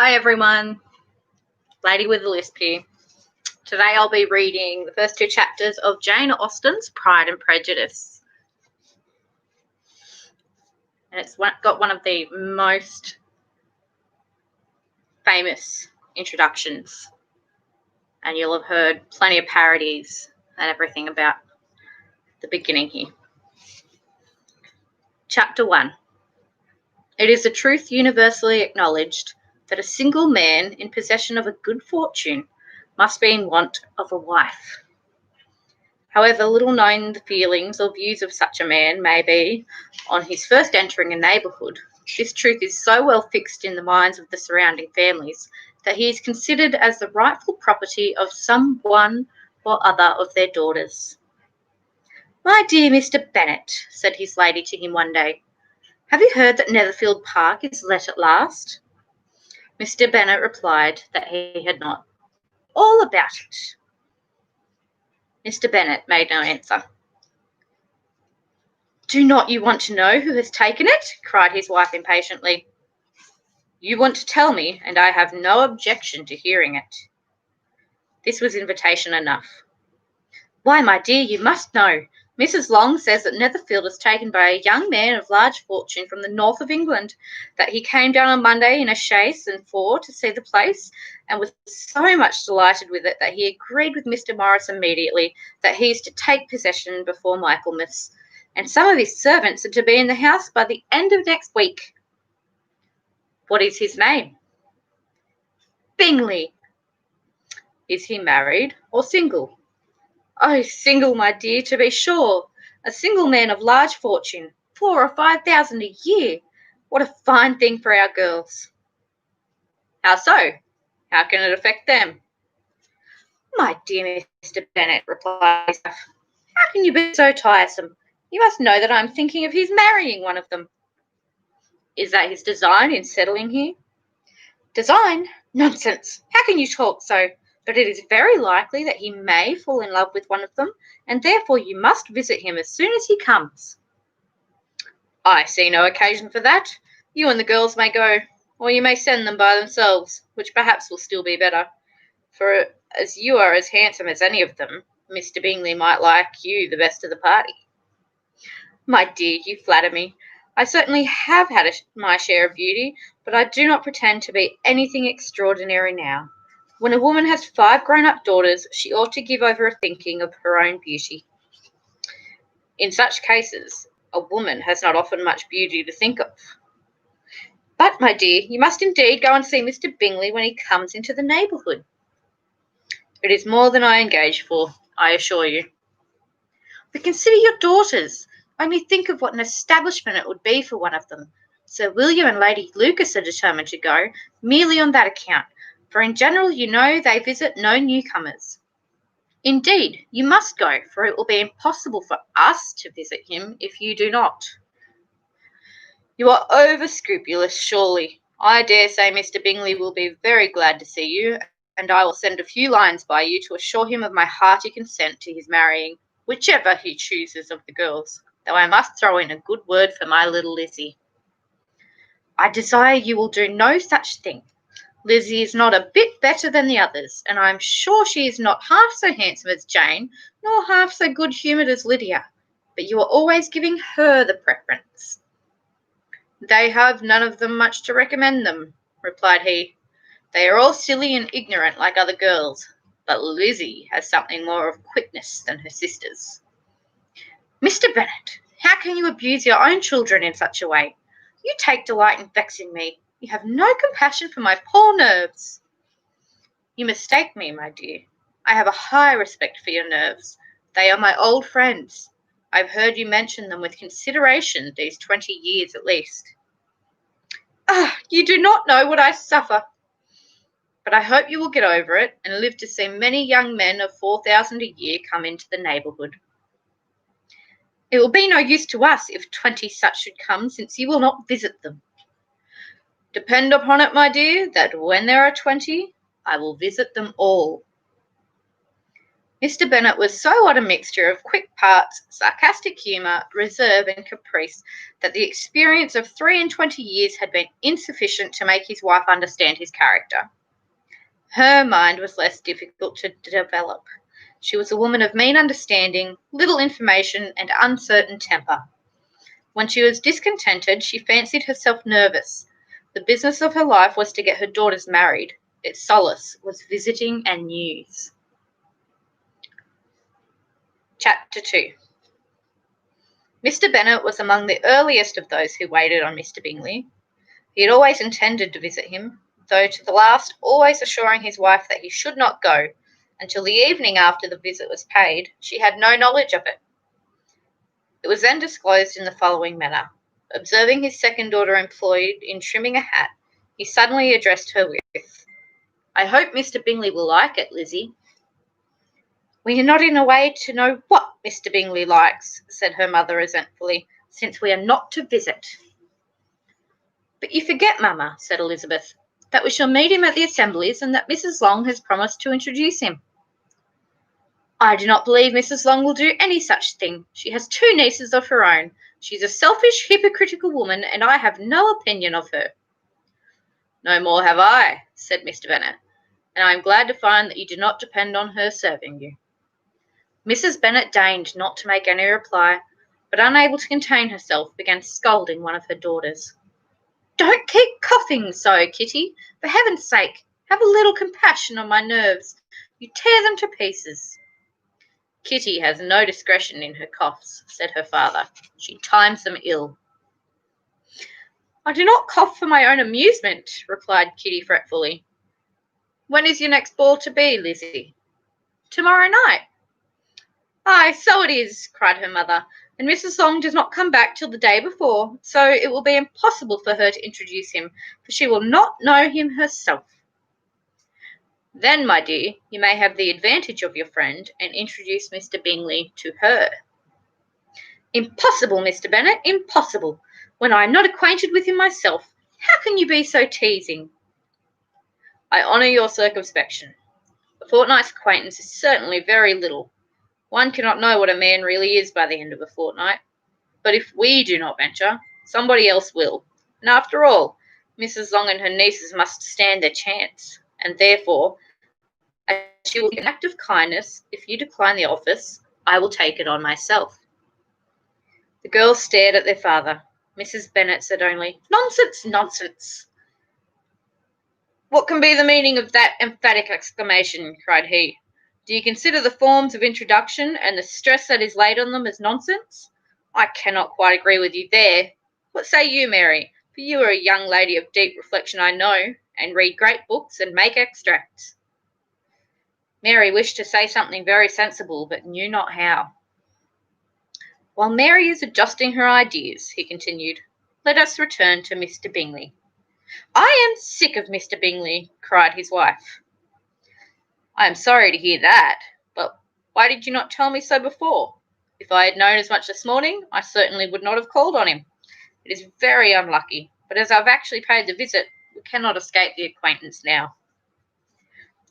Hi everyone, Lady with a Lisp here. Today I'll be reading the first two chapters of Jane Austen's Pride and Prejudice. And it's got one of the most famous introductions. And you'll have heard plenty of parodies and everything about the beginning here. Chapter 1. It is a truth universally acknowledged that a single man in possession of a good fortune must be in want of a wife. However little known the feelings or views of such a man may be on his first entering a neighbourhood, this truth is so well fixed in the minds of the surrounding families that he is considered as the rightful property of some one or other of their daughters. "My dear Mr. Bennet," said his lady to him one day, "have you heard that Netherfield Park is let at last?" Mr. Bennet replied that he had not. "All about it." Mr. Bennet made no answer. "Do not you want to know who has taken it?" cried his wife impatiently. "You want to tell me, and I have no objection to hearing it." This was invitation enough. "Why, my dear, you must know. Mrs. Long says that Netherfield is taken by a young man of large fortune from the north of England, that he came down on Monday in a chaise and four to see the place, and was so much delighted with it that he agreed with Mr. Morris immediately that he is to take possession before Michaelmas, and some of his servants are to be in the house by the end of next week." "What is his name?" "Bingley." "Is he married or single?" "Oh, single, my dear, to be sure. A single man of large fortune, 4,000 or 5,000 a year. What a fine thing for our girls." "How so? How can it affect them?" "My dear Mr. Bennet," replied his wife, "how can you be so tiresome? You must know that I am thinking of his marrying one of them." "Is that his design in settling here?" "Design? Nonsense! How can you talk so? But it is very likely that he may fall in love with one of them, and therefore you must visit him as soon as he comes." "I see no occasion for that. You and the girls may go, or you may send them by themselves, which perhaps will still be better, for as you are as handsome as any of them, Mr. Bingley might like you the best of the party." "My dear, you flatter me. I certainly have had my share of beauty, but I do not pretend to be anything extraordinary now. When a woman has 5 grown-up daughters, she ought to give over thinking of her own beauty." "In such cases, a woman has not often much beauty to think of." "But, my dear, you must indeed go and see Mr. Bingley when he comes into the neighbourhood." "It is more than I engage for, I assure you." "But consider your daughters. Only think of what an establishment it would be for one of them. Sir William and Lady Lucas are determined to go, merely on that account, for in general, you know, they visit no newcomers. Indeed, you must go, for it will be impossible for us to visit him if you do not." "You are over-scrupulous, surely. I dare say Mr. Bingley will be very glad to see you, and I will send a few lines by you to assure him of my hearty consent to his marrying whichever he chooses of the girls, though I must throw in a good word for my little Lizzie." "I desire you will do no such thing. Lizzie is not a bit better than the others, and I am sure she is not half so handsome as Jane, nor half so good-humoured as Lydia, but you are always giving her the preference." "They have none of them much to recommend them," replied he. "They are all silly and ignorant like other girls, but Lizzie has something more of quickness than her sisters." "Mr. Bennet, how can you abuse your own children in such a way? You take delight in vexing me. You have no compassion for my poor nerves." "You mistake me, my dear. I have a high respect for your nerves. They are my old friends. I have heard you mention them with consideration these 20 years at least." "Ah, you do not know what I suffer." "But I hope you will get over it, and live to see many young men of 4,000 a year come into the neighbourhood." "It will be no use to us if 20 such should come, since you will not visit them." "Depend upon it, my dear, that when there are 20, I will visit them all." Mr. Bennet was so odd a mixture of quick parts, sarcastic humour, reserve, and caprice that the experience of 23 years had been insufficient to make his wife understand his character. Her mind was less difficult to develop. She was a woman of mean understanding, little information, and uncertain temper. When she was discontented, she fancied herself nervous. The business of her life was to get her daughters married. Its solace was visiting and news. Chapter 2. Mr. Bennet was among the earliest of those who waited on Mr. Bingley. He had always intended to visit him, though to the last always assuring his wife that he should not go. Until the evening after the visit was paid, she had no knowledge of it. It was then disclosed in the following manner. Observing his second daughter employed in trimming a hat, he suddenly addressed her with, "I hope Mr. Bingley will like it, Lizzie." "We are not in a way to know what Mr. Bingley likes," said her mother resentfully, "since we are not to visit." "But you forget, mamma," said Elizabeth, "that we shall meet him at the assemblies, and that Mrs. Long has promised to introduce him." "I do not believe Mrs. Long will do any such thing. She has 2 nieces of her own. She is a selfish, hypocritical woman, and I have no opinion of her." "No more have I," said Mr. Bennet, "and I am glad to find that you do not depend on her serving you." Mrs. Bennet deigned not to make any reply, but unable to contain herself, began scolding one of her daughters. "Don't keep coughing so, Kitty. For heaven's sake, have a little compassion on my nerves. You tear them to pieces." "Kitty has no discretion in her coughs," said her father. "She times them ill." "I do not cough for my own amusement," replied Kitty fretfully. "When is your next ball to be, Lizzie?" "Tomorrow night." "Ay, so it is," cried her mother, "and Mrs. Long does not come back till the day before, so it will be impossible for her to introduce him, for she will not know him herself." "Then, my dear, you may have the advantage of your friend, and introduce Mr. Bingley to her." "Impossible, Mr. Bennet, impossible. When I am not acquainted with him myself, how can you be so teasing?" "I honour your circumspection. A fortnight's acquaintance is certainly very little. One cannot know what a man really is by the end of a fortnight. But if we do not venture, somebody else will. And after all, Mrs. Long and her nieces must stand their chance, and therefore, as she will be an act of kindness, if you decline the office, I will take it on myself." The girls stared at their father. Mrs. Bennet said only, "Nonsense, nonsense." "What can be the meaning of that emphatic exclamation?" cried he. "Do you consider the forms of introduction and the stress that is laid on them as nonsense? I cannot quite agree with you there. What say you, Mary? For you are a young lady of deep reflection, I know, and read great books and make extracts." Mary wished to say something very sensible, but knew not how. "While Mary is adjusting her ideas," he continued, "let us return to Mr. Bingley." "I am sick of Mr. Bingley," cried his wife. "I am sorry to hear that, but why did you not tell me so before? If I had known as much this morning, I certainly would not have called on him. It is very unlucky, but as I've actually paid the visit, we cannot escape the acquaintance now."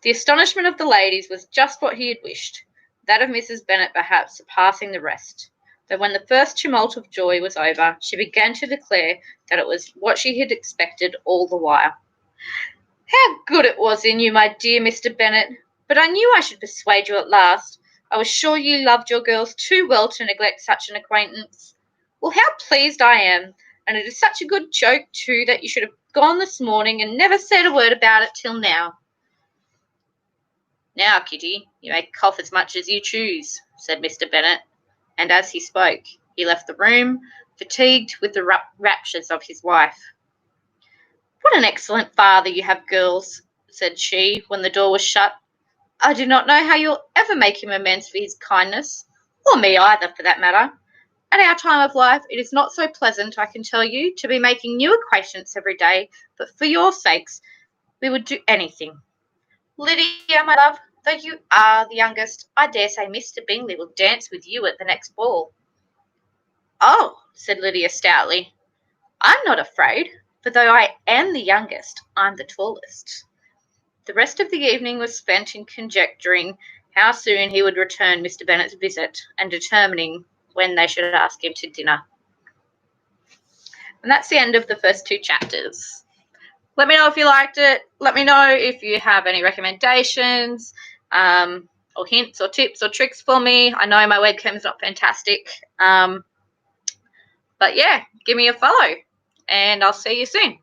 The astonishment of the ladies was just what he had wished, that of Mrs. Bennet perhaps surpassing the rest, though when the first tumult of joy was over, she began to declare that it was what she had expected all the while. "How good it was in you, my dear Mr. Bennet! But I knew I should persuade you at last. I was sure you loved your girls too well to neglect such an acquaintance. Well, how pleased I am! And it is such a good joke, too, that you should have gone this morning and never said a word about it till now." "Now, Kitty, you may cough as much as you choose," said Mr. Bennet, and as he spoke, he left the room, fatigued with the raptures of his wife. "What an excellent father you have, girls," said she, when the door was shut. "I do not know how you'll ever make him amends for his kindness, or me either, for that matter. At our time of life it is not so pleasant, I can tell you, to be making new acquaintance every day, but for your sakes we would do anything. Lydia, my love, though you are the youngest, I dare say Mr. Bingley will dance with you at the next ball." "Oh," said Lydia stoutly, "I'm not afraid, for though I am the youngest, I'm the tallest." The rest of the evening was spent in conjecturing how soon he would return Mr. Bennet's visit, and determining when they should ask him to dinner. And that's the end of the first 2 chapters. Let me know if you liked it. Let me know if you have any recommendations or hints or tips or tricks for me. I know my webcam's not fantastic. But yeah, give me a follow and I'll see you soon.